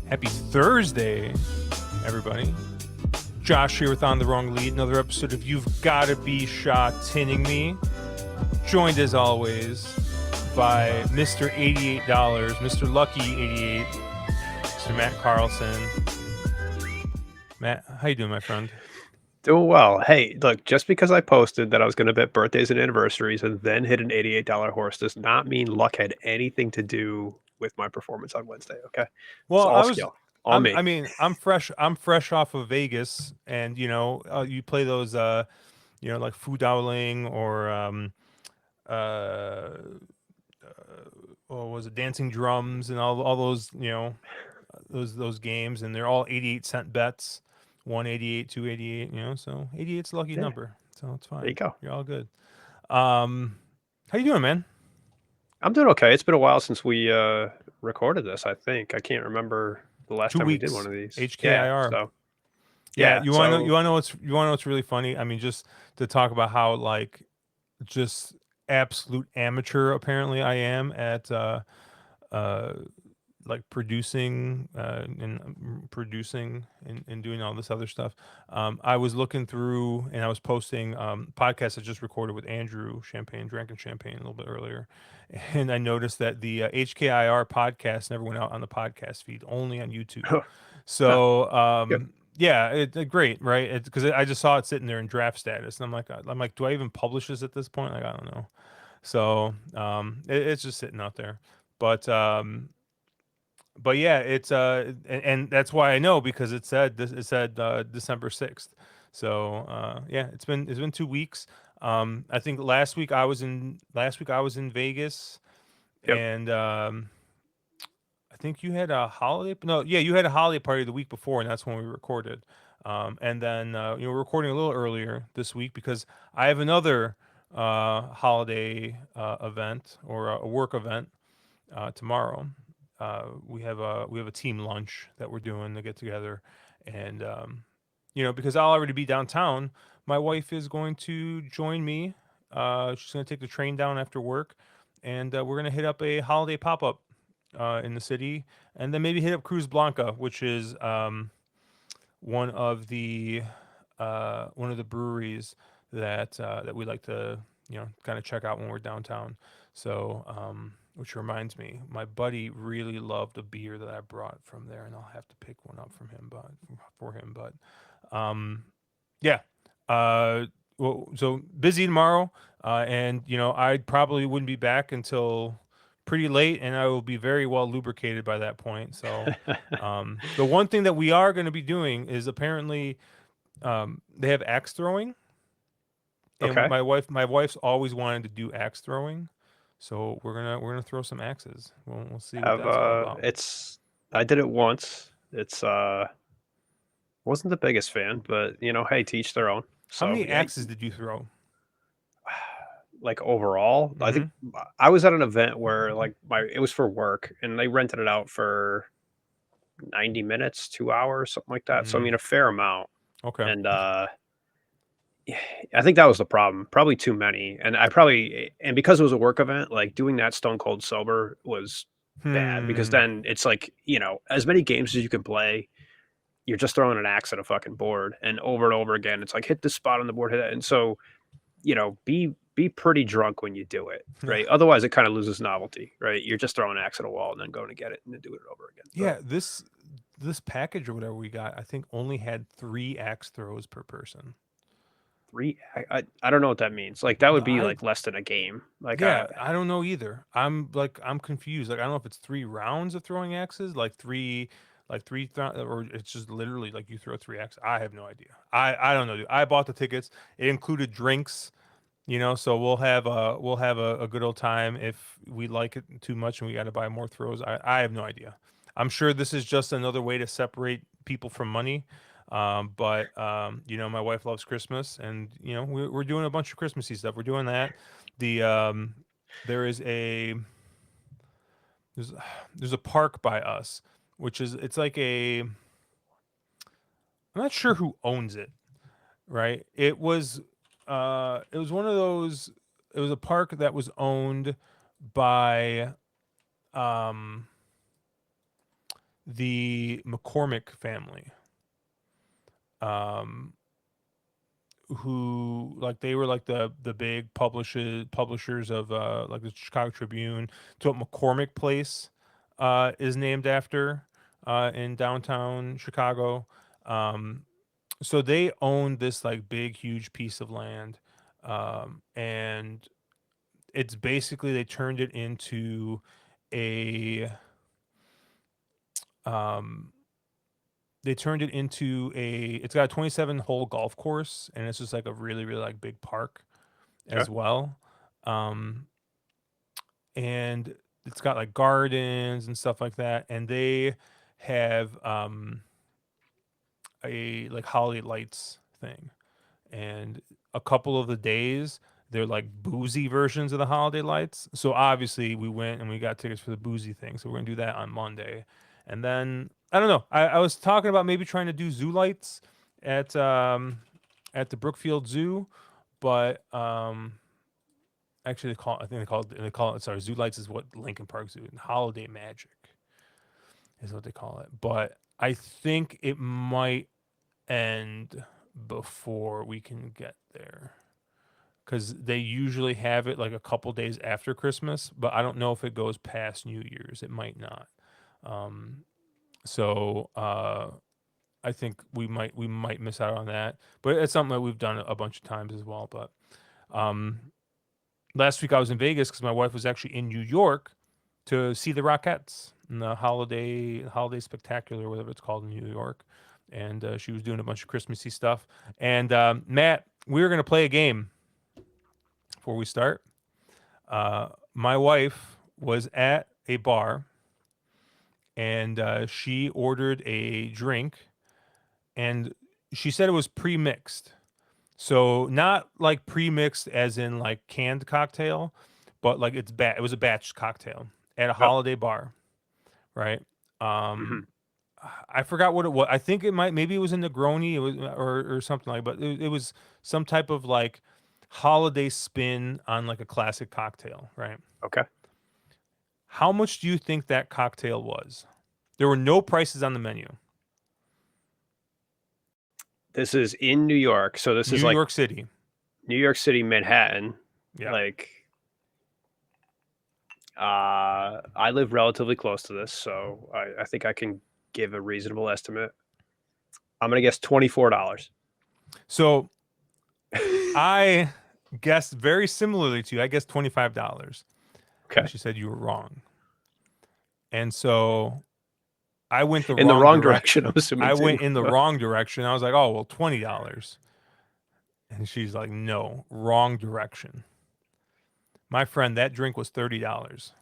Happy Thursday, everybody. Josh here with On the Wrong Lead. Another episode of You've Gotta Be Sha Tinning Me. Joined as always by Mr. $88, Mr. Lucky 88, Mr. Matt Carlson. Matt, how you doing, my friend? Doing well. Hey, look, just because I posted that I was going to bet birthdays and anniversaries and then hit an $88 horse does not mean luck had anything to do with my performance on Wednesday. Okay. It's Well, all skill, all me. I'm fresh. I'm fresh off of Vegas, and you play those, like Fu Dowling or uh, what was it, Dancing Drums, and all those, those games, and they're all 88-cent bets, 188, 288, so 88's a lucky Yeah, number, so it's there you fine. go. You're all good. How you doing, man? I'm doing okay. It's been a while since we recorded this, I think. I can't remember the last Two time we did one weeks, of these. Yeah, HKIR. so Yeah, yeah, you want to know? so You want to know what's really funny? I mean, just to talk about how, like, just absolute amateur apparently I am at uh like producing and doing all this other stuff. I was looking through and I was posting podcasts I just recorded with Andrew Champagne, drinking champagne a little bit earlier, and I noticed that the HKIR podcast never went out on the podcast feed, only on YouTube. huh, So good. yeah, great, right? Because I just saw it sitting there in draft status, and I'm like, do I even publish this at this point? Like, I don't know. So it's just sitting out there, but yeah, it's and that's why I know, because it said December 6th. So yeah, it's been 2 weeks. I think last week I was in Vegas, Yep. and I think you had a holiday. No, yeah, you had a holiday party the week before, and that's when we recorded. And then we're recording a little earlier this week because I have another holiday event, or a work event tomorrow. We have a team lunch that we're doing to get together, and because I'll already be downtown, my wife is going to join me. She's going to take the train down after work, and we're going to hit up a holiday pop up in the city, and then maybe hit up Cruz Blanca, which is one of the breweries that we like to kind of check out when we're downtown. So, which reminds me, my buddy really loved a beer that I brought from there, and I'll have to pick one up from him, but for him. But yeah, uh, well, so busy tomorrow, and I probably wouldn't be back until pretty late, and I will be very well lubricated by that point. So, the one thing that we are going to be doing is, apparently, they have axe throwing, and Okay. my wife's always wanted to do axe throwing, so we're gonna throw some axes. We'll see what Have that's all about. it's I did it once. It's wasn't the biggest fan, but hey, teach their own. How So many yeah, axes did you throw? like overall, I Mm-hmm. think I was at an event where like my it was for work and they rented it out for 90 minutes, 2 hours, something like that. So I Mm, mean a fair amount. okay. And yeah, I think that was the problem. Probably too many. And I probably and because it was a work event, like doing that stone cold sober was bad because Hmm. then it's like, as many games as you can play, you're just throwing an axe at a fucking board and over again. It's like hit this spot on the board, hit it. And so be pretty drunk when you do it, Yeah. right? Otherwise, it kind of loses novelty, right? You're just throwing an axe at a wall and then going to get it and then do it over again. But Yeah. This package or whatever we got, I think, only had 3 axe throws per person. three, I don't know what that means. Like that would be I like less than a game. Like Yeah, I don't know either. I'm confused. Like, I don't know if it's 3 rounds of throwing axes, or it's just literally like you throw 3 axes. I have no idea. I don't know, dude. I bought the tickets. It included drinks, so we'll have a good old time. If we like it too much and we got to buy more throws, I have no idea. I'm sure this is just another way to separate people from money. But my wife loves Christmas, and we're doing a bunch of Christmassy stuff. We're doing that. The there is a there's there's a park by us, which is it's like I'm not sure who owns it. Right? It was one of those. It was a park that was owned by um the McCormick family, um, who like they were like the big publishers of like the Chicago Tribune. To what McCormick Place is named after in downtown Chicago. Um, so they owned this like big huge piece of land, and it's basically they turned it into a um, they turned it into a it's got a 27 hole golf course, and it's just like a really like big park Okay. as well. Um, and it's got like gardens and stuff like that. And they have a like holiday lights thing. And a couple of the days, they're like boozy versions of the holiday lights. So obviously, we went and we got tickets for the boozy thing. So we're gonna do that on Monday. And then I don't know. I was talking about maybe trying to do zoo lights at at the Brookfield Zoo, but actually, I think they call it. Sorry, Zoo Lights is what Lincoln Park Zoo and Holiday Magic is what they call it. But I think it might end before we can get there because they usually have it like a couple days after Christmas. But I don't know if it goes past New Year's. It might not. Um, so I think we might miss out on that. But it's something that we've done a bunch of times as well. But um, last week I was in Vegas because my wife was actually in New York to see the Rockettes in the holiday spectacular, whatever it's called in New York, and she was doing a bunch of Christmassy stuff. And Matt, we were going to play a game before we start. My wife was at a bar and she ordered a drink, and she said it was pre-mixed. So not like pre-mixed as in like canned cocktail, but like it was a batch cocktail at a Yep. holiday bar, right? Hmm. Um I forgot what it was. I think it might maybe it was a Negroni, it was or something like, but it was some type of like holiday spin on like a classic cocktail, right? Okay. How much do you think that cocktail was? There were no prices on the menu. This is in New York, so this New is like York City. New York City, Manhattan. Yeah. Like, I live relatively close to this, so I think I can give a reasonable estimate. I'm gonna guess $24. So I guessed very similarly to you. I guessed $25. And Okay. she said you were wrong. And so I went the In the wrong wrong direct. direction, I'm assuming I too. went in the wrong direction. I was like, oh well, $20. And she's like, no, wrong direction. My friend, that drink was $30.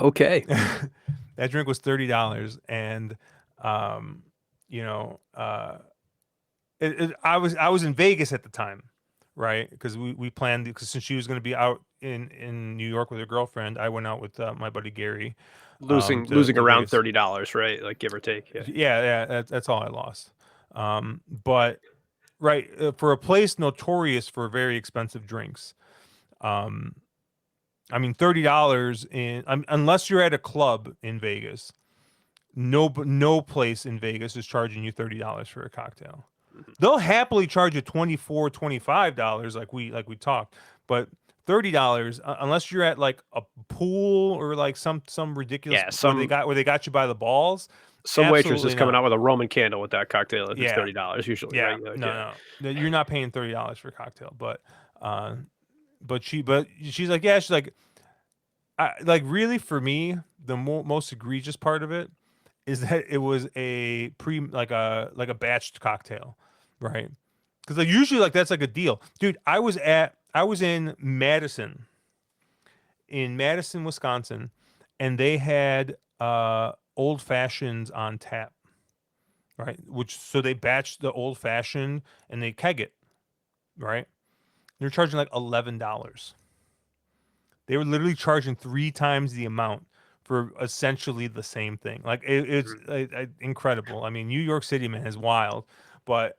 Okay. That drink was $30, and um, you know, I was in Vegas at the time, right? Because we planned because since she was going to be out in New York with her girlfriend, I went out with my buddy Gary Losing to around Vegas. $30, right? Like give or take. Yeah. Yeah, that's all I lost. But right for a place notorious for very expensive drinks, um, I mean $30 in unless you're at a club in Vegas. No place in Vegas is charging you $30 for a cocktail. Mhm. They'll happily charge you 24, $25 like we talked, but $30 unless you're at like a pool or like some ridiculous Yeah. where they got you by the balls. Some waitress is Absolutely coming not. out with a Roman candle with that cocktail if it's Yeah, $30 usually, yeah, right? Like, no, yeah. no, no. You're not paying $30 for a cocktail, uh, but she's like, yeah, she's like really for me, the most egregious part of it is that it was a like a batched cocktail, right? Because like usually like that's like a deal, dude. I was in Madison, Wisconsin, and they had old fashions on tap, right? Which so they batched the old fashioned and they keg it, right? They're charging like $11. They were literally charging three times the amount for essentially the same thing. Like it's Mhm. incredible. I mean, New York City, man, is wild, but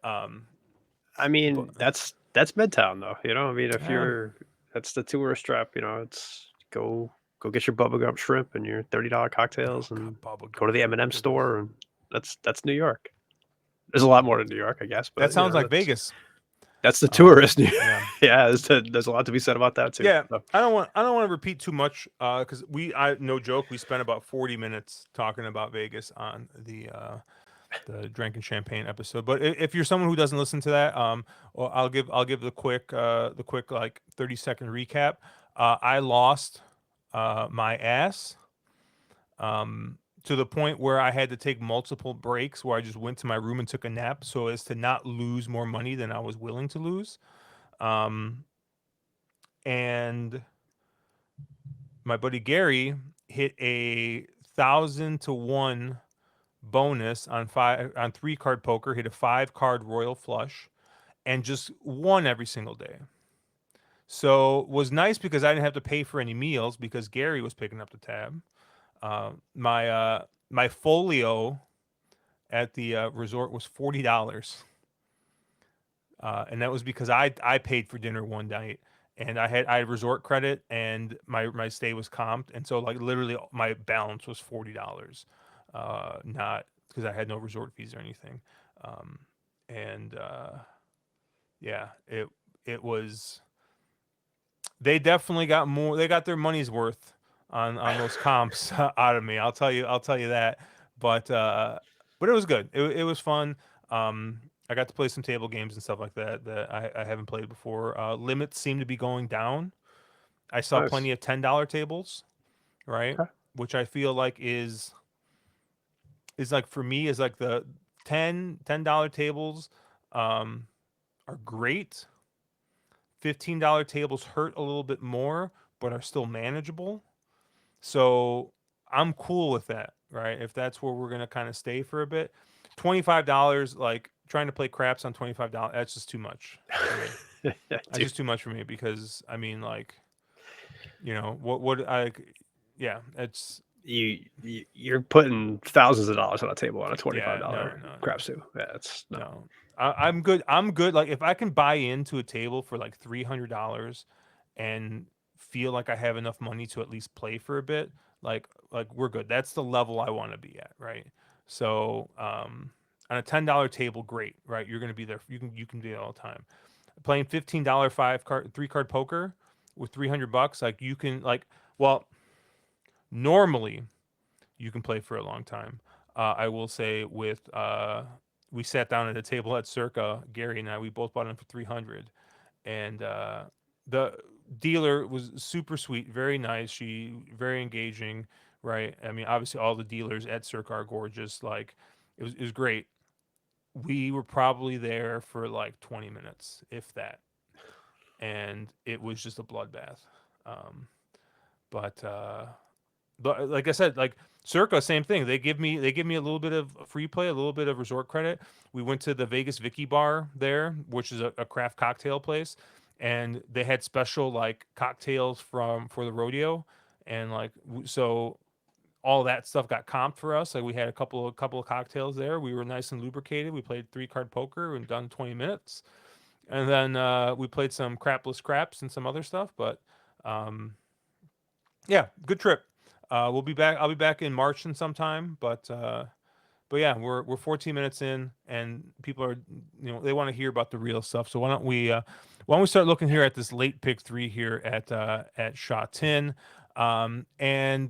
I but mean, that's Midtown though. I mean, if uh, you're that's the tourist trap. It's go Go get your bubblegum shrimp and your $30 Oh cocktails, God, and bubble go to gum the shrimp, M&M goodness. store, and that's New York. There's a lot more to New York, I guess, That but sounds like Vegas. that's the Um, tourist. yeah, Yeah, there's a lot to be said about that too. yeah. So I don't want to repeat too much because I no joke, we spent about 40 minutes talking about Vegas on the drinking champagne episode. But if you're someone who doesn't listen to that, well, I'll give the quick like 30-second recap. I lost my ass to the point where I had to take multiple breaks where I just went to my room and took a nap so as to not lose more money than I was willing to lose. Um, and my buddy Gary hit 1,000 to 1 bonus on 3 card poker, hit a 5 card royal flush, and just won every single day. So was nice because I didn't have to pay for any meals because Gary was picking up the tab. My folio at the resort was $40, and that was because I paid for dinner one night, and I had resort credit, and my stay was comped, and so like literally my balance was $40, not because I had no resort fees or anything, um, and yeah, it was they definitely got more. They got their money's worth on those comps out of me. I'll tell you that. But it was good. It was fun. I got to play some table games and stuff like that that I haven't played before. Limits seem to be going down. I saw nice. plenty of $10 tables, right? Okay. Which I feel like is like for me is like the $10 tables um, are great. $15 tables hurt a little bit more, but are still manageable. So I'm cool with that, right? If that's where we're gonna kind of stay for a bit. $25, like trying to play craps on $25, that's just too much for me. That's Dude, just too much for me because I mean, like, what I, yeah, it's you're putting thousands of dollars on a table on a yeah, no, $25 no, no. crap stew. Yeah, it's no. No, I'm good. I'm good. Like if I can buy into a table for like $300 and feel like I have enough money to at least play for a bit, like we're good. That's the level I want to be at, right? So on a $10 table, great, right? You're gonna be there. You can be there all the time. Playing $15 3 card poker with $300, like you can like well normally you can play for a long time. I will say we sat down at a table at Circa, Gary and I, we both bought them for 300, and the dealer was super sweet, very nice. She very engaging, right? I mean, obviously all the dealers at Circa are gorgeous. Like it was great. We were probably there for like 20 minutes, if that, and it was just a bloodbath. Um, but like I said, like Circa, same thing. They give me a little bit of free play, a little bit of resort credit. We went to the Vegas Vicky bar there, which is a craft cocktail place, and they had special like cocktails for the rodeo, and like so all that stuff got comped for us. Like we had a couple of cocktails there. We were nice and lubricated. We played 3 card poker and done 20 minutes, and then we played some crapless craps and some other stuff. But um, yeah, good trip. We'll be back. I'll be back in March and sometime, but yeah, we're 14 minutes in, and people are they want to hear about the real stuff. So why don't we start looking here at this late pick three here at Sha Tin, and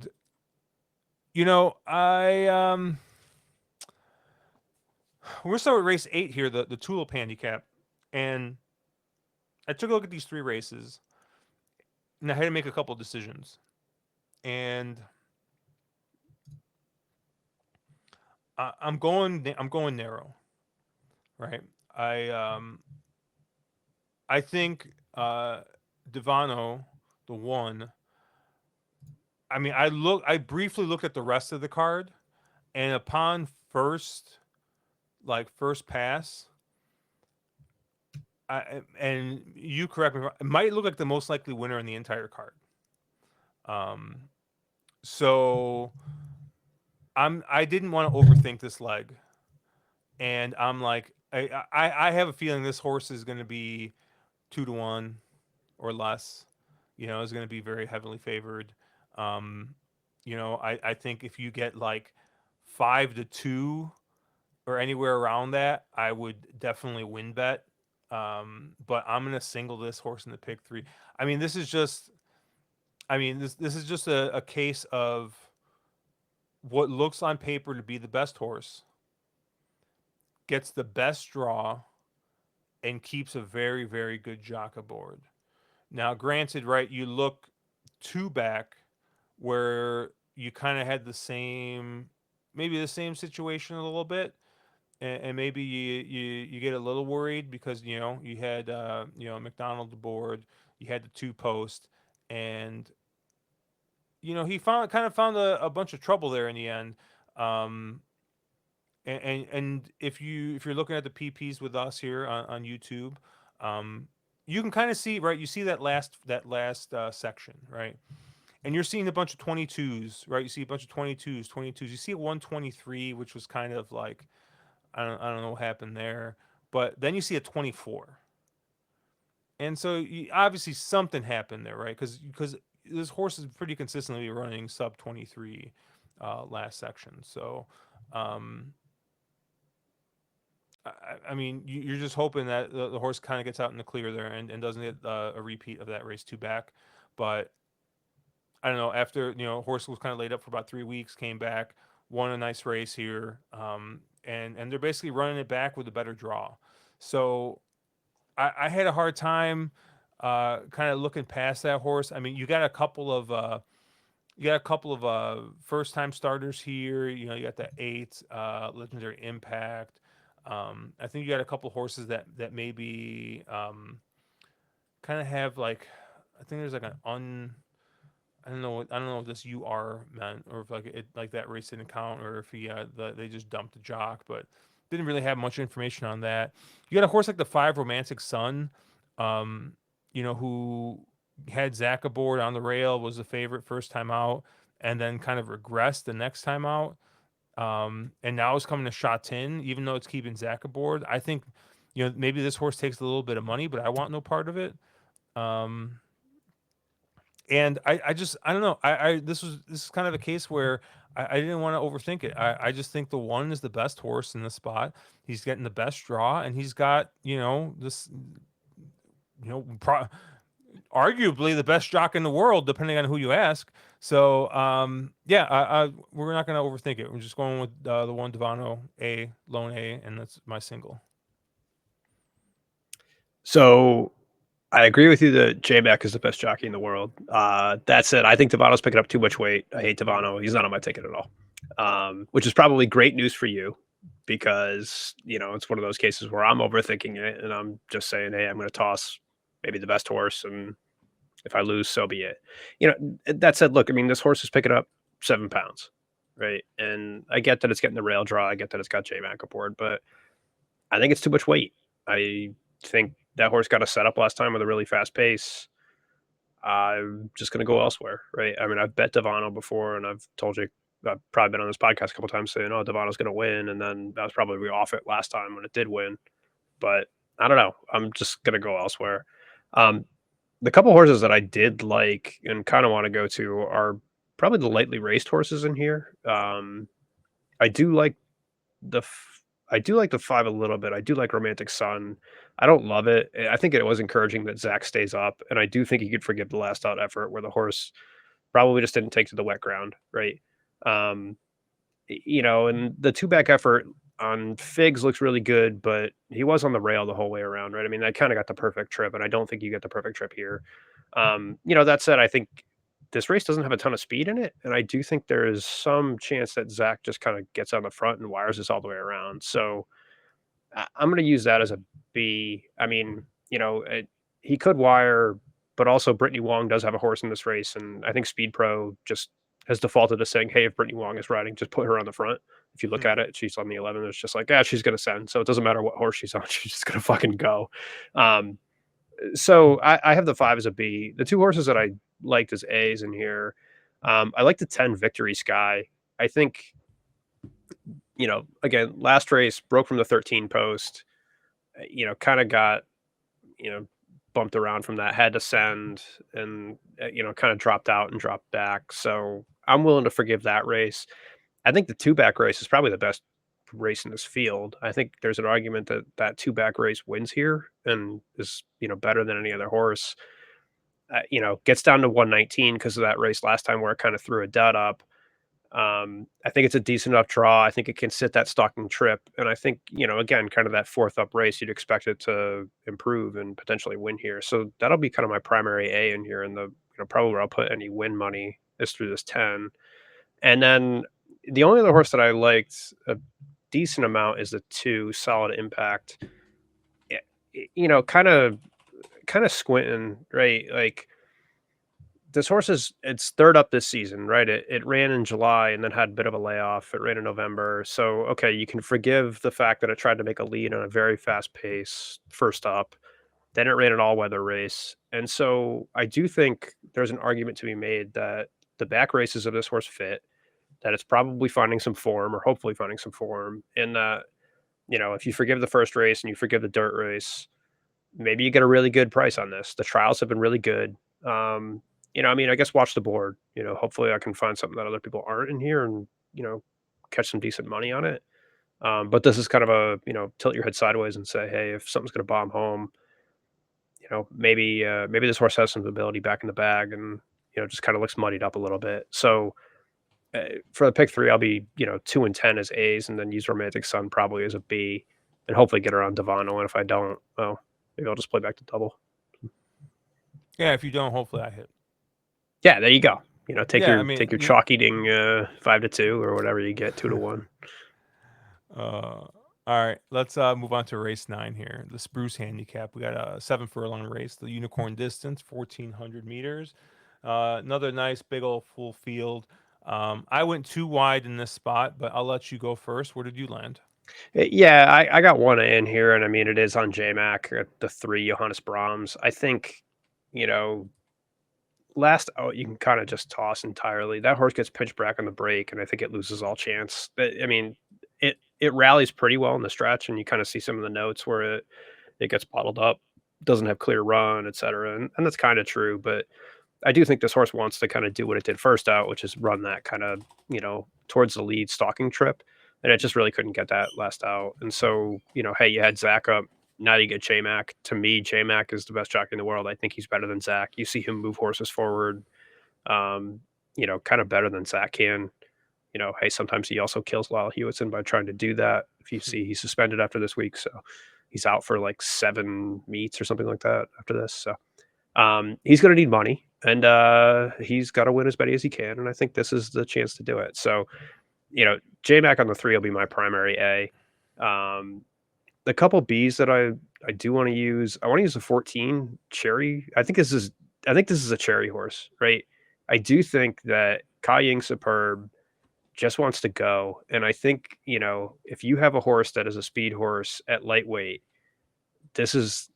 we're gonna start with race 8 here, the tulip handicap, and I took a look at these 3 races, and I had to make a couple decisions, and I'm going narrow, right? I um I think Devano, the one. I mean, I briefly looked at the rest of the card, and upon first pass, and you correct me, it might look like the most likely winner in the entire card. Um, so I didn't want to overthink this leg, and I'm like, I have a feeling this horse is going to be 2 to 1 or less. Is going to be very heavily favored. Um, I think if you get like 5-2 or anywhere around that, I would definitely win bet. But I'm gonna single this horse in the pick three. I mean, this is just, this is just a case of what looks on paper to be the best horse gets the best draw and keeps a very, very good jock aboard. Now, granted, right, you look two back where you kind of had the same, maybe the same situation a little bit, and maybe you get a little worried because you had McDonald aboard, you had the two post, and he found a bunch of trouble there in the end. Um, and if you're looking at the PPs with us here on YouTube, um, you can kind of see, right. You see that last section, right, and you're seeing a bunch of 22s, right. You see a bunch of 22s. You see a 123, which was kind of like I don't know what happened there, but then you see a 24, and so obviously something happened there, right? Because this horse is pretty consistently running sub 23 last section, so. Um, I mean, you're just hoping that the horse kind of gets out in the clear there and doesn't get a repeat of that race two back. But I don't know. After horse was kind of laid up for about 3 weeks, came back, won a nice race here, and they're basically running it back with a better draw. So I had a hard time kind of looking past that horse. I mean, you got a couple of first time starters here. You got the eight legendary impact. I think you got a couple horses that maybe kind of have like, I think there's like an I don't know if this UR meant or if like it like that race didn't count or if they just dumped the jock, but didn't really have much information on that. You got a horse like the five Romantic Sun, um, who had Zach aboard on the rail, was the favorite first time out, and then kind of regressed the next time out. And now it's coming to Sha Tin, even though it's keeping Zach aboard. I think, maybe this horse takes a little bit of money, but I want no part of it. Um, and I don't know. This is kind of a case where I didn't want to overthink it. I just think the one is the best horse in the spot. He's getting the best draw, and he's got this arguably the best jock in the world, depending on who you ask. So yeah, we're not going to overthink it. We're just going with the one Devano A lone A, and that's my single. So I agree with you that J-Mac is the best jockey in the world. That said, I think Tavano's picking up too much weight. I hate Tavano. He's not on my ticket at all, which is probably great news for you because, it's one of those cases where I'm overthinking it and I'm just saying, hey, I'm going to toss maybe the best horse. And if I lose, so be it. That said, look, I mean, this horse is picking up 7 pounds, right? And I get that it's getting the rail draw. I get that it's got J-Mac aboard, but I think it's too much weight. I think that horse got a setup last time with a really fast pace. I'm just going to go elsewhere, right? I mean, I've bet Devano before, and I've told you I've probably been on this podcast a couple times saying, "Oh, Devano's going to win," and then I was probably off it last time when it did win. But I don't know. I'm just going to go elsewhere. Um, the couple horses that I did like and kind of want to go to are probably the lightly raced horses in here. I do like the I do like the 5 a little bit. I do like Romantic Sun. I don't love it. I think it was encouraging that Zach stays up, and I do think he could forgive the last out effort where the horse probably just didn't take to the wet ground, right? Um, and the two back effort on Figs looks really good, but he was on the rail the whole way around, right? I mean, I kind of got the perfect trip, and I don't think you get the perfect trip here. That said, I think this race doesn't have a ton of speed in it, and I do think there is some chance that Zach just kind of gets on the front and wires this all the way around. So I'm going to use that as a B. I mean, he could wire, but also Brittany Wong does have a horse in this race, and I think Speed Pro just has defaulted to saying, "Hey, if Brittany Wong is riding, just put her on the front." If you look Hmm. at it, she's on the 11. It's just like, she's going to send, so it doesn't matter what horse she's on; she's just going to fucking go. Um, so I have the 5 as a B. The two horses that I liked as A's in here. I like the 10 Victory Sky. I think, again, last race broke from the 13 post, kind of got, you know, bumped around from that, had to send, and kind of dropped out and dropped back. So I'm willing to forgive that race. I think the two back race is probably the best race in this field. I think there's an argument that that two back race wins here and is better than any other horse. Gets down to 119 because of that race last time where it kind of threw a dud up. I think it's a decent enough draw. I think it can sit that stalking trip, and I think again, kind of that fourth up race, you'd expect it to improve and potentially win here. So that'll be kind of my primary A in here, and the probably where I'll put any win money is through this 10. And then the only other horse that I liked a decent amount is the two Solid Impact. Kind of squinting, right? Like this horse is it's third up this season, right? It ran in July and then had a bit of a layoff. It ran in November. So okay, you can forgive the fact that it tried to make a lead on a very fast pace first up. Then it ran an all-weather race. And so I do think there's an argument to be made that the back races of this horse fit, that it's probably finding some form or hopefully finding some form. And if you forgive the first race and you forgive the dirt race, maybe you get a really good price on this. The trials have been really good. I guess watch the board. Hopefully I can find something that other people aren't in here and catch some decent money on it. But this is kind of a tilt your head sideways and say, hey, if something's going to bomb home, maybe this horse has some ability back in the bag and just kind of looks muddied up a little bit. So for the pick three, I'll be 2 and 10 as A's, and then use Romantic Sun probably as a B, and hopefully get around Devano. And if I don't, well, maybe I'll just play back to double. Yeah, if you don't, hopefully I hit. Yeah, there you go. Take Yeah, I your mean, take your chalk eating 5-2 or whatever you get 2-1. all right, let's move on to race 9 here. The Spruce Handicap. We got a 7 furlong race. The Unicorn distance, 1,400 meters. Another nice big old full field. I went too wide in this spot, but I'll let you go first. Where did you land? Yeah, I got one in here, and I mean it is on JMac at the 3 Johannes Brahms. I think you know last out you can kind of just toss entirely. That horse gets pitched back on the break, and I think it loses all chance. I mean, it rallies pretty well in the stretch, and you kind of see some of the notes where it gets bottled up, doesn't have clear run, etc. And that's kind of true, but I do think this horse wants to kind of do what it did first out, which is run that kind of towards the lead stalking trip, and it just really couldn't get that last out. And so hey, you had Zach up. Now you get J Mac. To me, J Mac is the best jockey in the world. I think he's better than Zach. You see him move horses forward, kind of better than Zach can. Hey, sometimes he also kills Lyle Hewitson by trying to do that. If you see, he's suspended after this week, so he's out for like 7 meets or something like that after this. So he's going to need money, and he's got to win as many as he can. And I think this is the chance to do it. So, J Mac on the 3 will be my primary A. The couple Bs that I do want to use, I want to use a 14 Cherry. I think this is a Cherry horse, right? I do think that Kai Ying Superb just wants to go, and I think if you have a horse that is a speed horse at lightweight, this is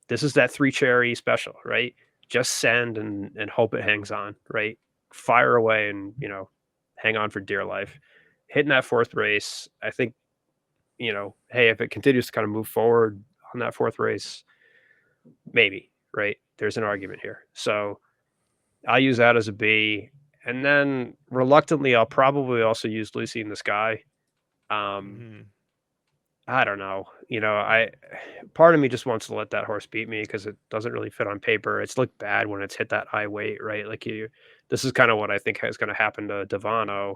this is that 3 Cherry special, right? Just send and hope it hangs on, right? Fire away and hang on for dear life. Hitting that fourth race, I think hey, if it continues to kind of move forward on that fourth race, maybe, right? There's an argument here. So I'll use that as a B. And then reluctantly, I'll probably also use Lucy in the Sky. Um, Hmm. I don't know. I part of me just wants to let that horse beat me because it doesn't really fit on paper. It's looked bad when it's hit that high weight, right? This is kind of what I think is going to happen to Devano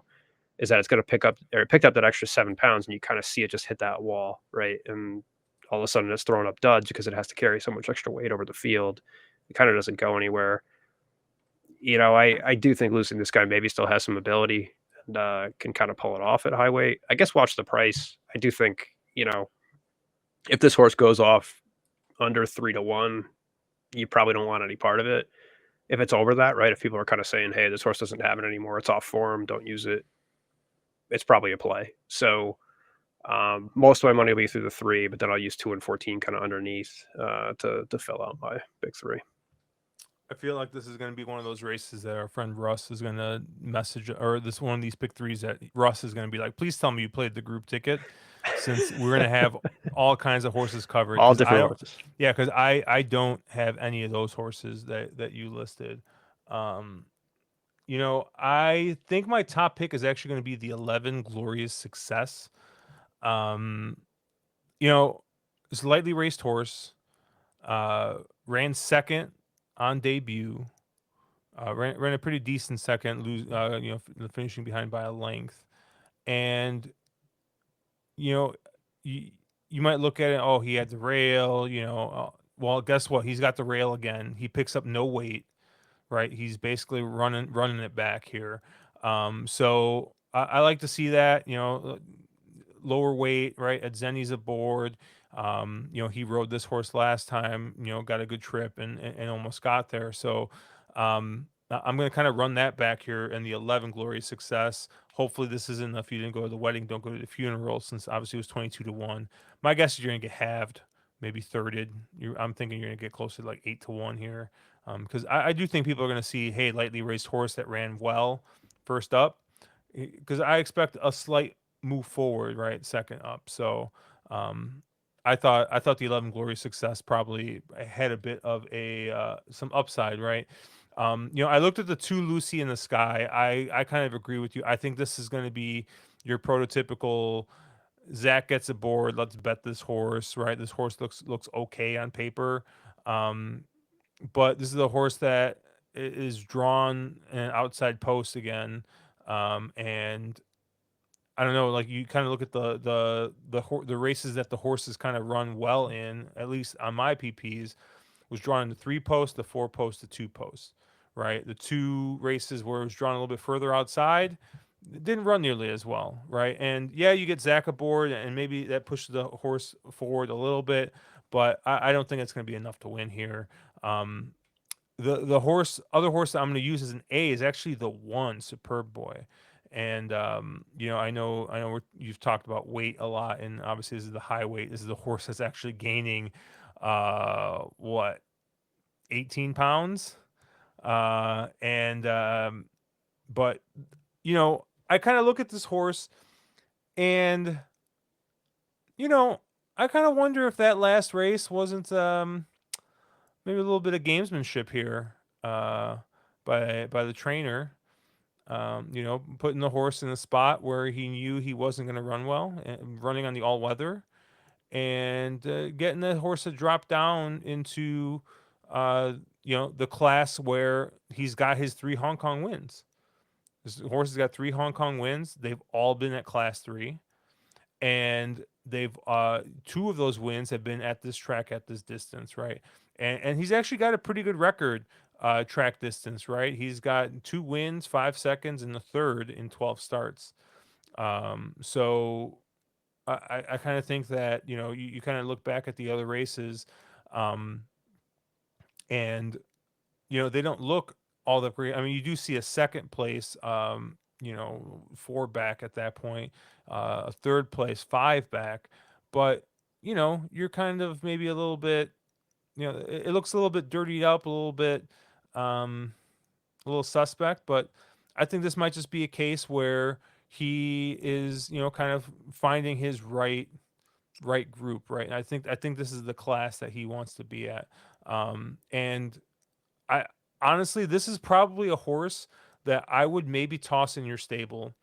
is that it's going to pick up or it picked up that extra 7 pounds and you kind of see it just hit that wall, right? And all of a sudden it's throwing up duds because it has to carry so much extra weight over the field. It kind of doesn't go anywhere. I do think losing this guy maybe still has some ability and can kind of pull it off at high weight. I guess watch the price. I do think, if this horse goes off under 3-1, you probably don't want any part of it. If it's over that, right? If people are kind of saying, hey, this horse doesn't have it anymore, it's off form, don't use it, it's probably a play. So most of my money will be through the 3, but then I'll use 2 and 14 kind of underneath to fill out my big 3. I feel like this is going to be one of those races that our friend Russ is going to message, or this one of these pick threes that Russ is going to be like, please tell me you played the group ticket. since we're gonna have all kinds of horses covered. All Because I different don't, horses. yeah, because I don't have any of those horses that you listed. Um, I think my top pick is actually going to be the 11 Glorious Success. Um, you know, it's a lightly raced horse. Uh, ran second on debut. Ran a pretty decent second, finishing behind by a length. And you know, you you might look at it. Oh, he had the rail. Well, guess what? He's got the rail again. He picks up no weight, right? He's basically running it back here. So I like to see that. Lower weight, right? Adzeni's aboard. He rode this horse last time, got a good trip and almost got there. So I'm going to kind of run that back here in the 11 Glorious Success. Hopefully, this isn't if you didn't go to the wedding, don't go to the funeral, since obviously it was 22-1. My guess is you're going to get halved, maybe thirded. I'm thinking you're going to get closer to like 8-1 here. Because I do think people are going to see, hey, lightly raced horse that ran well first up, because I expect a slight move forward, right, second up. So um, I thought the 11 Glory Success probably had a bit of a some upside, right. I looked at the two Lucy in the Sky. I kind of agree with you. I think this is going to be your prototypical Zach gets aboard. Let's bet this horse, right? This horse looks okay on paper, um, but this is a horse that is drawn an outside post again, and I don't know. Like, you kind of look at the races that the horses kind of run well in. At least on my PPs, was drawn in the three post, the four post, the two post. Right, the two races where it was drawn a little bit further outside, it didn't run nearly as well. Right, and yeah, you get Zach aboard, and maybe that pushes the horse forward a little bit, but I don't think it's going to be enough to win here. Um, the other horse that I'm going to use as an A is actually the one Superb Boy. And I know you've talked about weight a lot, and obviously this is the high weight. This is the horse that's actually gaining what, 18 pounds. And But I kind of look at this horse, and you know I kind of wonder if that last race wasn't maybe a little bit of gamesmanship here, uh, by the trainer. Putting the horse in a spot where he knew he wasn't going to run well, and running on the all weather, and getting the horse to drop down into, the class where he's got his three Hong Kong wins. This horse has got three Hong Kong wins. They've all been at class three, and they've two of those wins have been at this track at this distance, right? And he's actually got a pretty good record, track distance, right? He's got two wins, 5 seconds, and the third in 12 starts. So I kind of think that you kind of look back at the other races, um, and they don't look all that great. I mean, you do see a second place, four back at that point, a third place, five back, but you're kind of maybe a little bit, it looks a little bit dirtied up, um, a little suspect, but I think this might just be a case where he is, kind of finding his right group, right? And I think this is the class that he wants to be at. And I honestly, this is probably a horse that I would maybe toss in your stable,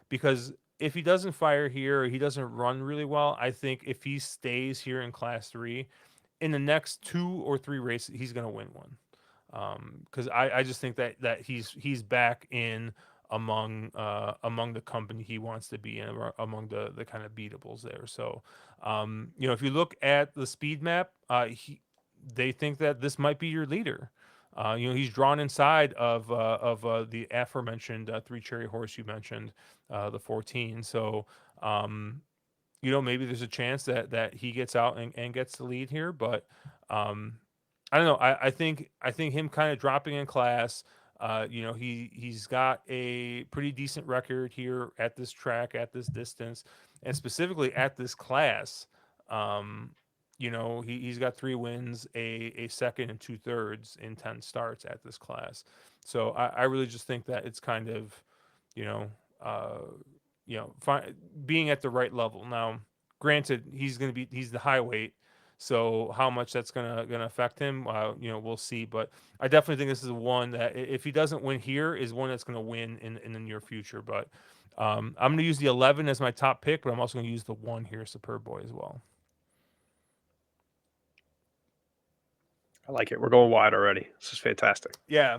because if he doesn't fire here or he doesn't run really well, I think if he stays here in class three, in the next 2 or 3 races, he's going to win one. Because I just think that he's back in among the company he wants to be in, among the kind of beatables there. So if you look at the speed map, they think that this might be your leader. He's drawn inside of the aforementioned three cherry horse you mentioned, the 14. So maybe there's a chance that he gets out and gets the lead here, but um, I don't know. I think him kind of dropping in class. He's got a pretty decent record here at this track, at this distance, and specifically at this class. Um, he's got 3 wins, a second, and two-thirds in 10 starts at this class. So I really just think that it's kind of, you know, uh, being at the right level now. Granted, he's the high weight, so how much that's gonna affect him, we'll see. But I definitely think this is one that if he doesn't win here, is one that's gonna win in the near future. But I'm gonna use the 11 as my top pick, but I'm also gonna use the one here, Superb Boy, as well. I like it. We're going wide already. This is fantastic. Yeah,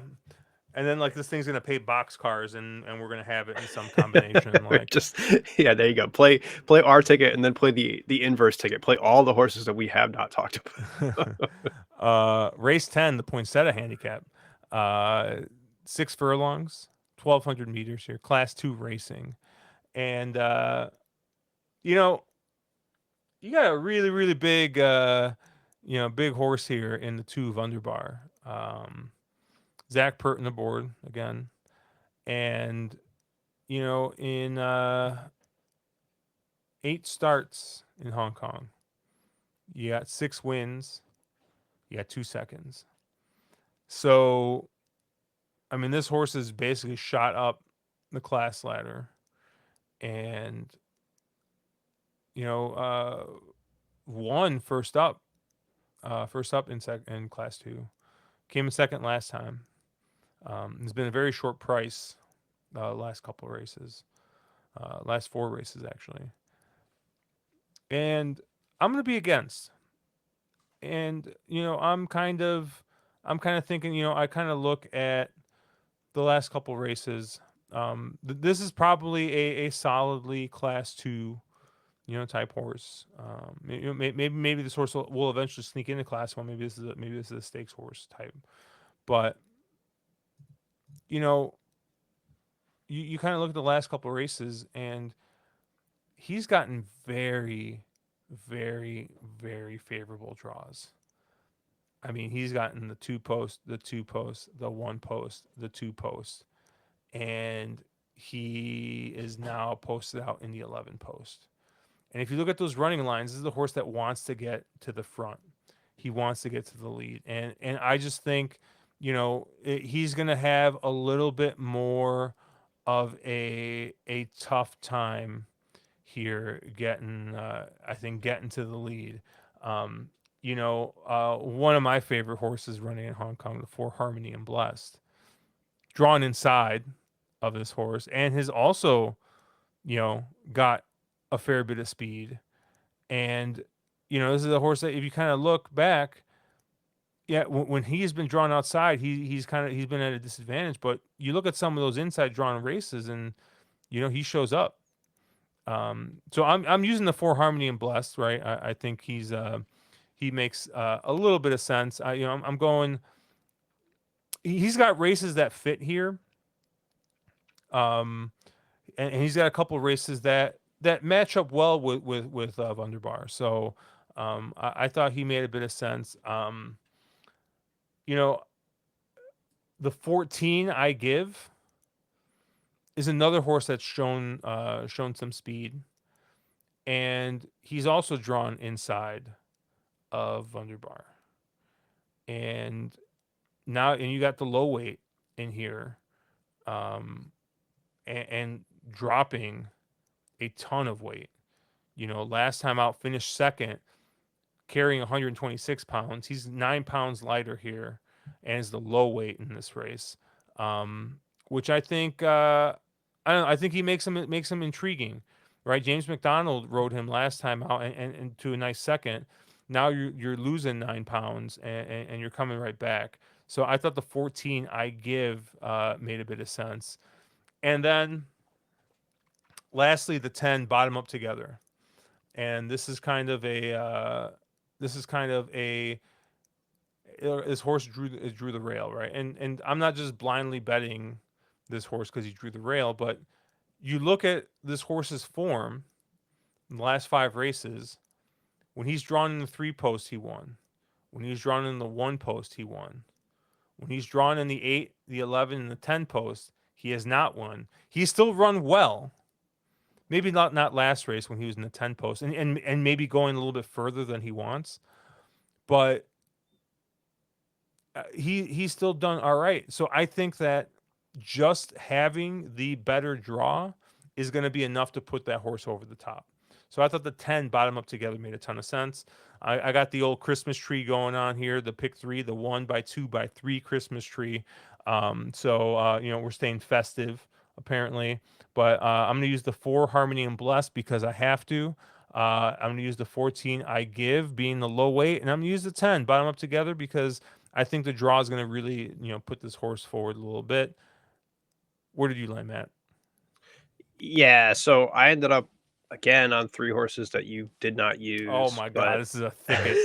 and then like this thing's gonna pay box cars, and we're gonna have it in some combination. Like Just yeah, there you go. Play our ticket and then play the inverse ticket. Play all the horses that we have not talked about. race 10, the poinsettia handicap, uh, 6 furlongs, 1,200 meters here, Class 2 racing, and you know you got a really really big big horse here in the 2 of Underbar. Zach Purton aboard again, and in 8 starts in Hong Kong, you got 6 wins, you got 2 seconds. So I mean, this horse is basically shot up the class ladder, and you know, won first up in class two. Came in second last time. It's been a very short price last couple of races, last 4 races actually, and I'm gonna be against. And I'm kind of thinking, I kind of look at the last couple races. This is probably a solidly class two, type horse. Maybe this horse will eventually sneak into class one. Maybe this is a stakes horse type. But you know, you kind of look at the last couple races, and he's gotten very, very, very favorable draws. I mean, he's gotten the two post, the two post, the one post, the two post, and he is now posted out in the 11 post. And if you look at those running lines, this is the horse that wants to get to the front. He wants to get to the lead, and I just think, he's gonna have a little bit more of a tough time here getting, I think, getting to the lead. One of my favorite horses running in Hong Kong, the Four Harmony and Blessed, drawn inside of this horse, and has also, got a fair bit of speed. And this is a horse that if you kind of look back, yeah, when he's been drawn outside, he's been at a disadvantage. But you look at some of those inside drawn races, and he shows up. So I'm using the Four Harmony and Blessed, right? I think he makes a little bit of sense. I'm going. He's got races that fit here. Um, and he's got a couple of races that match up well with Wunderbar. So I thought he made a bit of sense. You know, the 14 I give is another horse that's shown some speed, and he's also drawn inside of Wunderbar. And you got the low weight in here, um, and dropping a ton of weight. Last time out finished second, carrying 126 pounds. He's 9 pounds lighter here, and is the low weight in this race, which I think I don't know. I think he makes him intriguing, right? James McDonald rode him last time out, and to a nice second. Now you're losing 9 pounds, and you're coming right back. So I thought the 14 I give made a bit of sense, and then lastly the 10 bottom up together, and this horse drew the rail, right? And I'm not just blindly betting this horse because he drew the rail, but you look at this horse's form in the last 5 races. When he's drawn in the 3 post, he won. When he's drawn in the 1 post, he won. When he's drawn in the 8, the 11, and the 10 post, he has not won. He's still run well. Maybe not last race when he was in the 10 post, and maybe going a little bit further than he wants, but he's still done all right. So I think that just having the better draw is going to be enough to put that horse over the top. So I thought the 10 bottom up together made a ton of sense. I got the old Christmas tree going on here, the pick three, the 1 by 2 by 3 Christmas tree. We're staying festive apparently, but I'm gonna use the 4 Harmony and Bless because I have to. I'm gonna use the 14 I Give being the low weight, and I'm gonna use the 10 bottom up together because I think the draw is gonna really, put this horse forward a little bit. Where did you land, Matt? Yeah, so I ended up again on 3 horses that you did not Oh use, my God, but this is a thicket.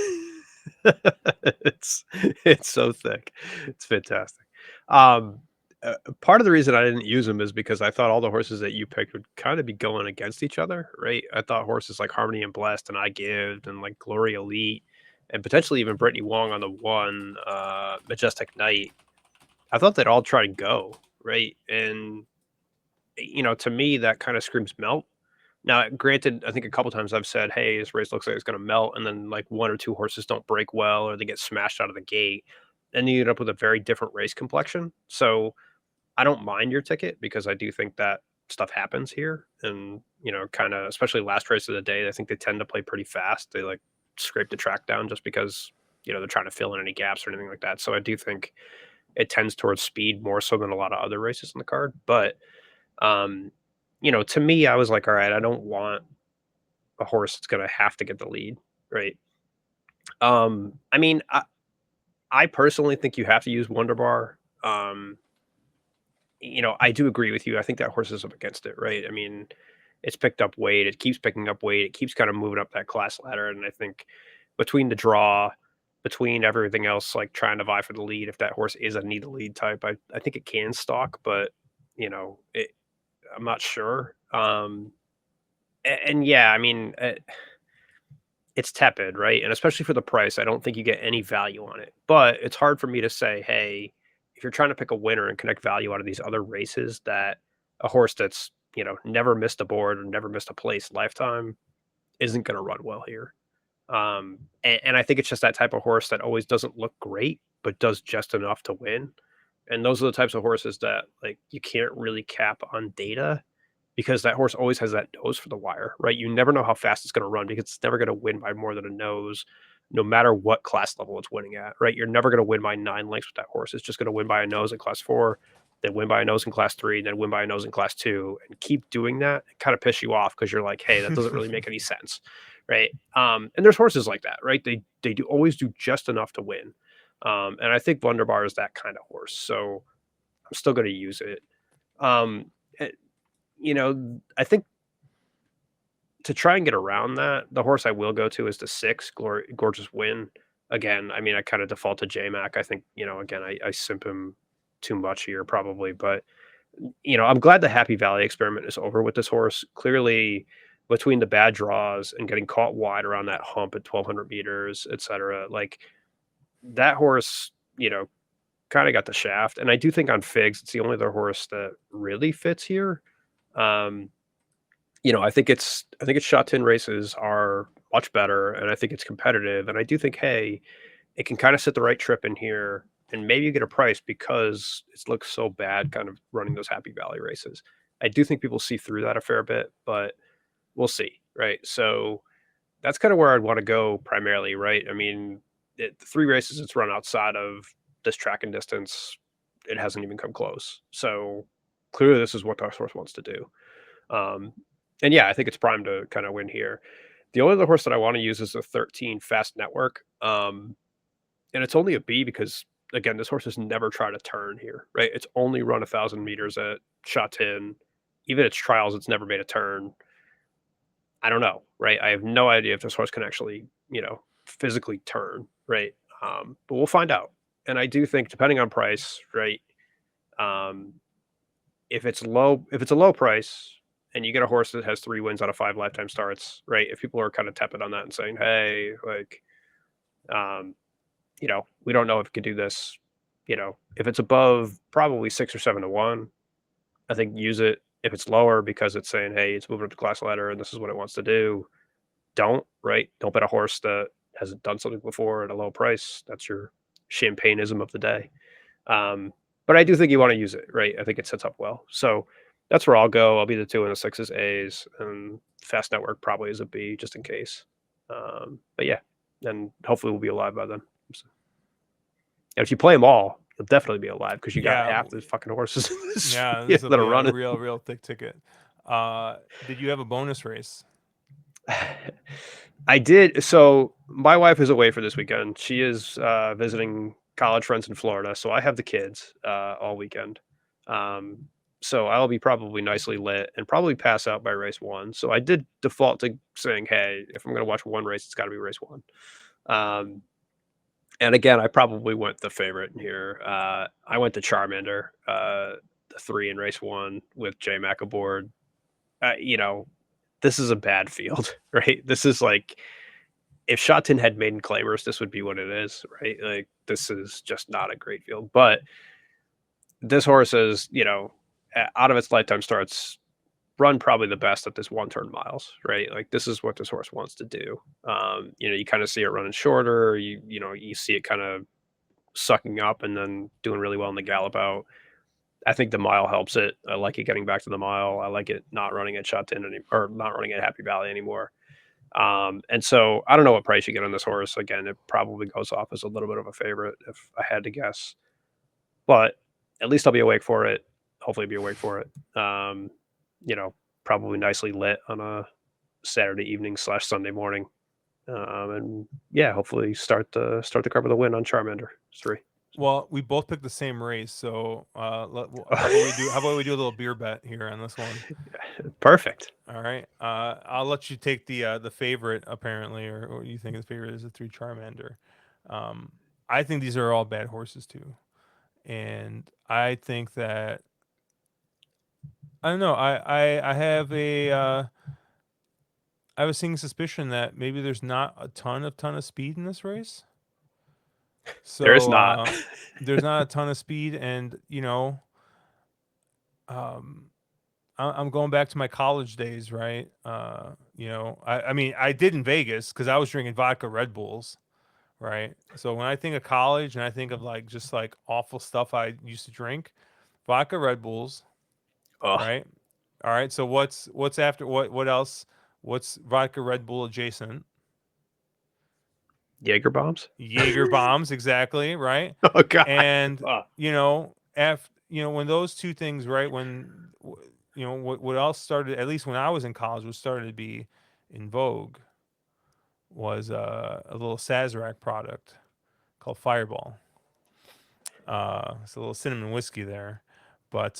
it's it's so thick. It's fantastic. Um, Part of the reason I didn't use them is because I thought all the horses that you picked would kinda be going against each other, right? I thought horses like Harmony and Blessed and I Give and, like, Glory Elite and potentially even Brittany Wong on the one, Majestic Knight. I thought they'd all try to go, right? And, to me, that kinda screams melt. Now, granted, I think a couple times I've said, "Hey, this race looks like it's gonna melt," and then, like, 1 or 2 horses don't break well or they get smashed out of the gate, and you end up with a very different race complexion. So, I don't mind your ticket because I do think that stuff happens here and, kinda especially last race of the day, I think they tend to play pretty fast. They, like, scrape the track down just because, they're trying to fill in any gaps or anything like that. So, I do think it tends towards speed more so than a lot of other races in the card, but, um, to me, I was like, "Alright, I don't want a horse that's gonna have to get the lead, right?" I mean, I personally think you have to use Wonder Bar. I do agree with you. I think that horse is up against it, right? I mean, it's picked up weight. It keeps picking up weight. It keeps kind of moving up that class ladder, and I think between the draw, between everything else, like trying to vie for the lead, if that horse is a need the lead type, I think it can stalk, but it, I'm not sure. And yeah, I mean, it's tepid, right? And especially for the price, I don't think you get any value on it. But it's hard for me to say, hey, if you're trying to pick a winner and connect value out of these other races, that a horse that's, never missed a board or never missed a place lifetime isn't going to run well here. And I think it's just that type of horse that always doesn't look great, but does just enough to win. And those are the types of horses that like you can't really cap on data because that horse always has that nose for the wire, right? You never know how fast it's going to run because it's never going to win by more than a nose, no matter what class level it's winning at, right? You're never going to win by 9 lengths with that horse. It's just going to win by a nose in class 4, then win by a nose in class 3, then win by a nose in class 2, and keep doing that. It kind of piss you off because you're like, hey, that doesn't really make any sense, right? And there's horses like that, right? They do always do just enough to win, and I think Wunderbar is that kind of horse. So I'm still going to use it. Um, eh, I think to try and get around that, the horse I will go to is the 6, Gorgeous Win. Again, I mean, I kinda default to J-Mac. I think, again, I simp him too much here probably, but, I'm glad the Happy Valley experiment is over with this horse. Clearly, between the bad draws and getting caught wide around that hump at 1,200 meters, etcetera, like, that horse, kinda got the shaft, and I do think on Figs, it's the only other horse that really fits here. Um I think its Sha Tin races are much better, and I think it's competitive, and I do think, hey, it can kinda set the right trip in here, and maybe you get a price because it looks so bad kind of running those Happy Valley races. I do think people see through that a fair bit, but we'll see, right? So, that's kinda where I'd wanna go primarily, right? I mean, the 3 races it's run outside of this track and distance, it hasn't even come close. So, clearly, this is what our source wants to do. Um, and yeah, I think it's primed to kind of win here. The only other horse that I want to use is the 13 Fast Network. And it's only a B because again, this horse has never tried a turn here, right? It's only run 1,000 meters at Sha Tin. Even its trials, it's never made a turn. I don't know, right? I have no idea if this horse can actually, physically turn, right? But we'll find out. And I do think, depending on price, right? Um, if it's a low price and you get a horse that has 3 wins out of 5 lifetime starts, right? If people are kind of tepid on that and saying, "Hey, like, um, we don't know if it could do this," if it's above probably 6 or 7 to 1, I think use it. If it's lower because it's saying, "Hey, it's moving up the class ladder and this is what it wants to do," don't, right? Don't bet a horse that hasn't done something before at a low price. That's your champagneism of the day. Um, but I do think you want to use it, right? I think it sets up well. So That's where I'll go. I'll be the 2 and the 6 is A's, and Fast Network probably is a B just in case. But yeah, and hopefully we'll be alive by then. So, and if you play them all, you'll definitely be alive because you got Yeah, half the fucking horses in this yeah, yeah, this will that be are a running. real thick ticket. Did you have a bonus race? I did. So my wife is away for this weekend. She is visiting college friends in Florida, so I have the kids all weekend. Um, so I'll be probably nicely lit and probably pass out by race one. So I did default to saying, "Hey, if I'm going to watch one race, it's got to be race one." Um, and again, I probably went the favorite here. I went to Charmander, the three in race one with J Mac aboard. You know, this is a bad field, right? This is like if Sha Tin had maiden claimers, this would be what it is, right? Like this is just not a great field. But this horse is, out of its lifetime starts, run probably the best at this one turn miles, right? Like this is what this horse wants to do. You kind of see it running shorter. You see it kind of sucking up and then doing really well in the gallop out. I think the mile helps it. I like it getting back to the mile. I like it not running at Shot Tin or not running at Happy Valley anymore. And so I don't know what price you get on this horse. Again, it probably goes off as a little bit of a favorite if I had to guess, but at least I'll be awake for it. Hopefully, be awake for it. You know, probably nicely lit on a Saturday evening slash Sunday morning. And yeah, hopefully start the cover the win on Charmander 3. Well, we both picked the same race, so how about we do a little beer bet here on this one? Perfect. All right. I'll let you take the favorite apparently, or you think the favorite is the three Charmander. Um, I think these are all bad horses too, and I think that I don't know. I have a sinking suspicion that maybe there's not a ton of speed in this race. There is So not. there's not a ton of speed, and um, I'm going back to my college days, right? I mean, I did in Vegas because I was drinking vodka Red Bulls, right? So when I think of college and I think of like just like awful stuff I used to drink, vodka Red Bulls, Oh, right? All right. So what's after what else? What's vodka Red Bull adjacent? Jaeger bombs. Jaeger bombs, exactly, right? Oh God. And Oh, when those two things, right? What else started? At least when I was in college, was started to be in vogue was a little Sazerac product called Fireball. It's a little cinnamon whiskey there, but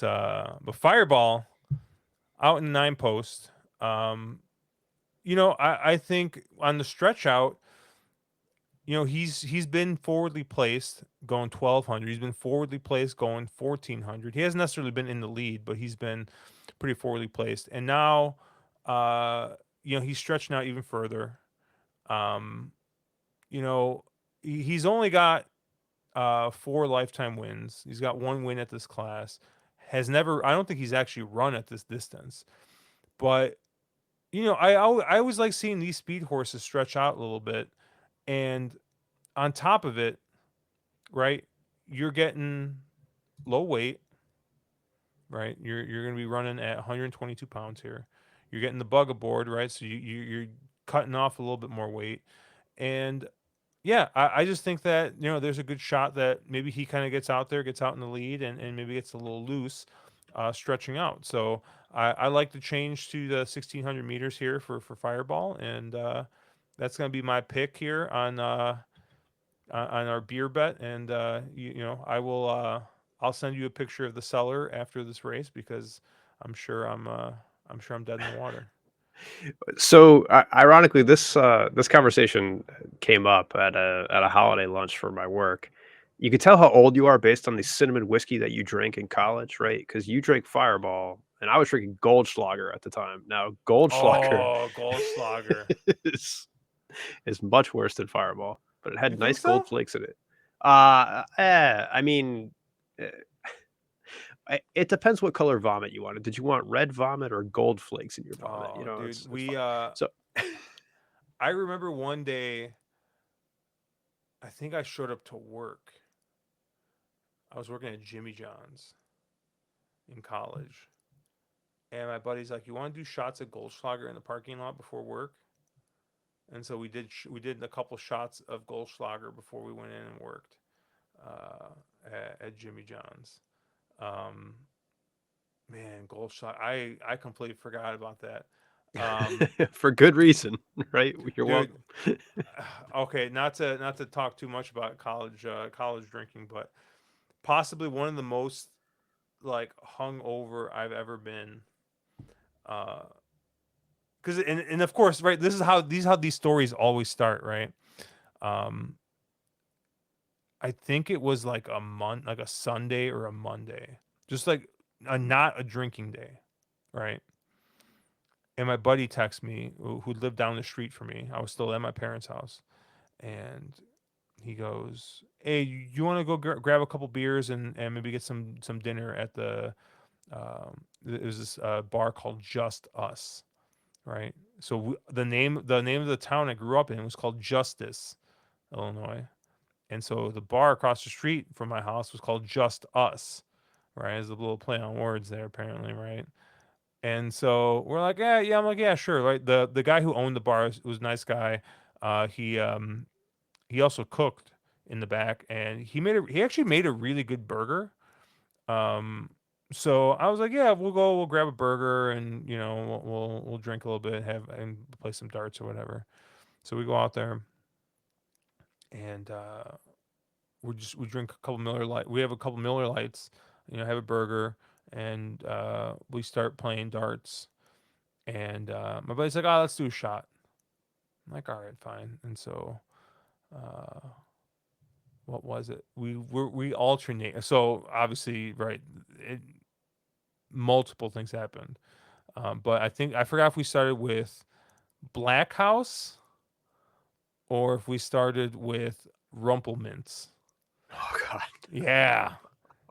Fireball out in nine post. Um, I think on the stretch out, he's been forwardly placed going 1200. He's been forwardly placed going 1400. He hasn't necessarily been in the lead, but he's been pretty forwardly placed. And now, uh, he's stretching out even further. Um, you know, he's only got four lifetime wins. He's got one win at this class. Has never. I don't think he's actually run at this distance. But I always like seeing these speed horses stretch out a little bit. And on top of it, right, you're getting low weight, right? You're going to be running at 122 pounds here. You're getting the bug aboard, right? So you're cutting off a little bit more weight. And yeah, I just think that there's a good shot that maybe he kind of gets out there, gets out in the lead, and maybe gets a little loose, stretching out. So I like to change to the 1600 meters here for Fireball, and that's going to be my pick here on our beer bet. And I'll send you a picture of the seller after this race because I'm sure I'm sure I'm dead in the water. so ironically, this conversation came up at a holiday lunch for my work. You could tell how old you are based on the cinnamon whiskey that you drank in college, right? Because you drank Fireball, and I was drinking Goldschlager at the time. Now, Goldschlager Oh, Goldschlager. is is much worse than Fireball, but it You had think nice so? gold flakes in it. I mean, eh, it depends what color vomit you wanted. Did you want red vomit or gold flakes in your vomit? Oh, dude, It's fine. So I remember one day I think I showed up to work. I was working at Jimmy John's in college, And my buddy's like, "You want to do shots of Goldschlager in the parking lot before work?" And so we did a couple shots of Goldschlager before we went in and worked uh, at Jimmy John's. Um, Man, Goldschlager, I completely forgot about that. Um, For good reason, right? You're Dude, welcome. okay, not to talk too much about college drinking, but possibly one of the most like hungover I've ever been. Uh, because and of course, right, this is how these stories always start, right? Um, I think it was like a month, like a Sunday or a Monday, just like not a drinking day, right? And my buddy texts me who lived down the street from me. I was still at my parents' house, and he goes, "Hey, you want to go grab a couple beers and maybe get some dinner at the it was this bar called Just Us, right? So the name of the town I grew up in was called Justice, Illinois, and so the bar across the street from my house was called Just Us, right? There's a little play on words there, apparently, right? And so we're like, yeah, yeah. I'm like, yeah, sure. Right. The guy who owned the bar was a nice guy. He also cooked in the back, and he actually made a really good burger. Um, so I was like, yeah, we'll grab a burger, and we'll drink a little bit, have and play some darts or whatever. So we go out there, and we drink a couple Miller Light. We have a couple Miller Lights, have a burger, and we start playing darts. And my buddy's like, oh, let's do a shot. I'm like, all right, fine. And so uh, what was it? We alternate. So obviously, right, multiple things happened. But I forgot if we started with Black House or if we started with Rumplemints. Oh God. Yeah,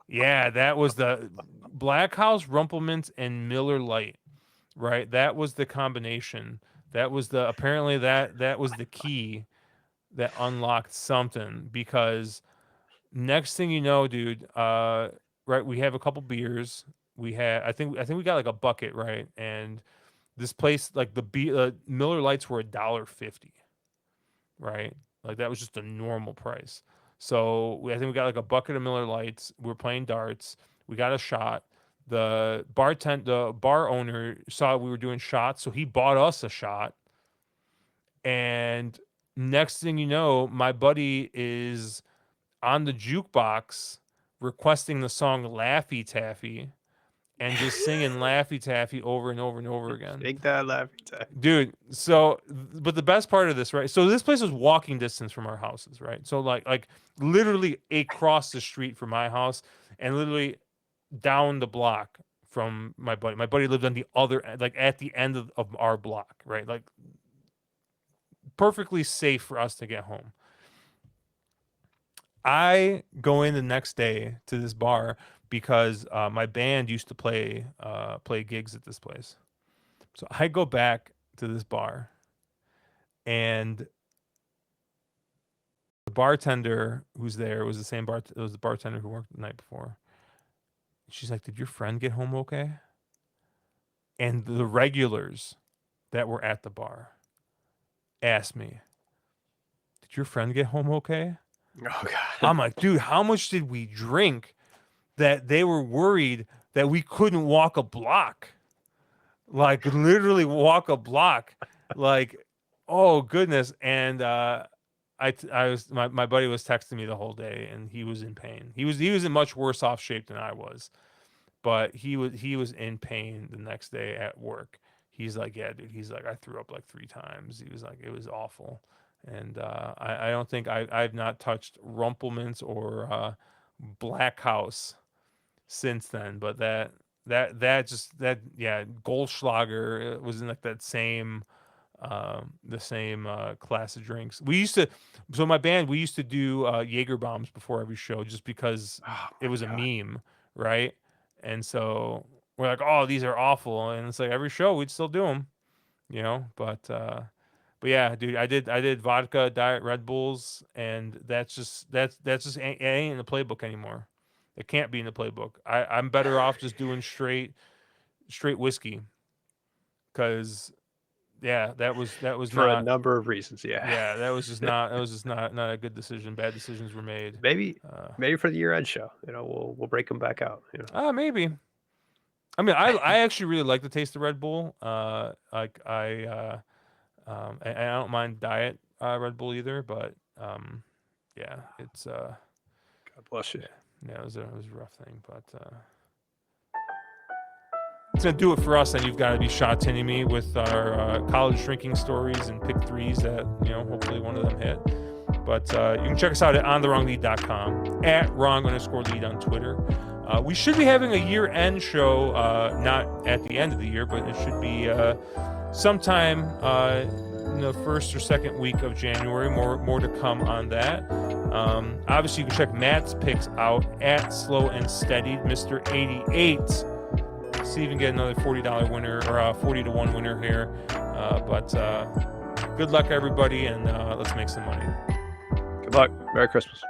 yeah, that was the Black House, Rumplemints, and Miller Lite. Right, that was the combination. That was the apparently that was the key that unlocked something because next thing you know, dude, right, we have a couple beers. We had I think we got like a bucket, right? And this place like Miller Lights were $1.50, right? Like that was just a normal price. So I think we got like a bucket of Miller Lights. We were playing darts. We got a shot. The bar owner saw we were doing shots, so he bought us a shot. And next thing you know, my buddy is on the jukebox requesting the song Laffy Taffy and just singing Laffy Taffy over and over and over again. Take that Laffy Taffy. Dude, so but the best part of this, right? So this place was walking distance from our houses, right? So like literally across the street from my house and literally down the block from my buddy. My buddy lived on the other like at the end of our block, right? Like perfectly safe for us to get home. I go in the next day to this bar because my band used to play gigs at this place. So I go back to this bar, and the bartender who's there was the same bar. It was the bartender who worked the night before. She's like, "Did your friend get home okay?" And the regulars that were at the bar asked me, "Did your friend get home okay?" Oh God. I'm like, "Dude, how much did we drink that they were worried that we couldn't walk a block?" Like literally walk a block. Like, oh goodness. And I was my buddy was texting me the whole day and he was in pain. He was in much worse off shape than I was, but he was in pain the next day at work. He's like, yeah, dude. He's like, I threw up like 3 times. He was like, it was awful. And I don't think I've not touched Rumplemans or Black House since then. But that yeah, Goldschlager was in like that same the same class of drinks. So my band we used to do Jaeger bombs before every show just because Oh it my was a God. meme, right? And so we're like, oh, these are awful, and it's like every show we'd still do them, But yeah, dude, I did vodka, diet Red Bulls, and that's just it ain't in the playbook anymore. It can't be in the playbook. I'm better off just doing straight straight whiskey, because that was For a not. number of reasons. Yeah. Yeah, that was just not a good decision. Bad decisions were made. maybe Uh, maybe for the year end show, we'll break them back out. Maybe. I mean, I actually really like the taste of Red Bull. Like and I don't mind diet Red Bull either, but yeah, it's God bless you. yeah, yeah, it was a rough thing, but it's gonna do it for us. And you've got to be Sha Tinning me with our college drinking stories and pick threes that hopefully one of them hit. But you can check us out at ontherwronglead.com, at wrong_lead on Twitter. We should be having a year-end show, not at the end of the year, but it should be sometime in the first or second week of January. More to come on that. Obviously, you can check Matt's picks out at Slow and Steady, Mr. 88. See if you can get another $40 winner or 40-1 winner here. But good luck, everybody, and let's make some money. Good luck. Merry Christmas.